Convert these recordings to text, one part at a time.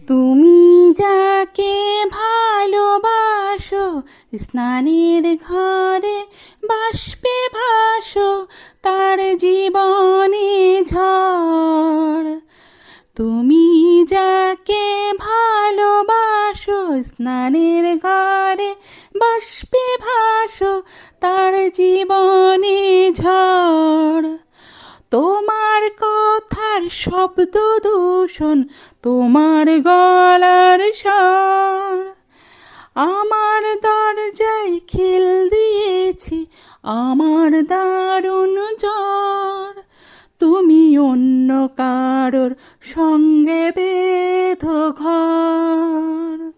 তুমি যাকে ভালোবাসো, স্নানের ঘরে বাষ্পে ভাসো, তার জীবনে ঝড়। তুমি যাকে ভালোবাসো, স্নানের ঘরে বাষ্পে ভাসো, তার জীবনে ঝড়। তোমার কথার শব্দ দূষণ, তোমার গলার স্বর। আমার দরজায় খিল দিয়েছি, আমার দারুণ জ্বর। তুমি অন্য কারোর সঙ্গে বেঁধো ঘর।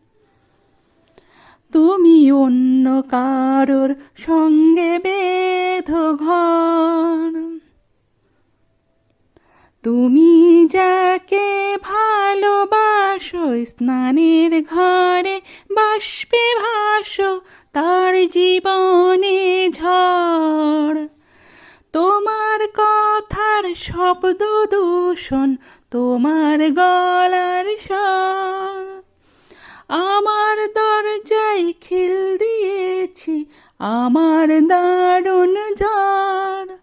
তুমি অন্য কারোর সঙ্গে বেঁধো ঘর। তুমি যাকে ভালোবাসো, স্নানের ঘরে বাষ্পে ভাসো, তার জীবনে ঝড়। তোমার কথার শব্দ দূষণ, তোমার গলার স্বর। আমার দরজায় খিল দিয়েছি, আমার দারুণ ঝড়।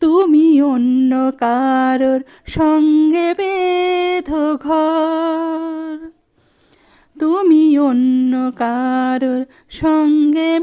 তুমি অন্য কারোর সঙ্গে বেঁধো ঘর। তুমি অন্য কারোর সঙ্গে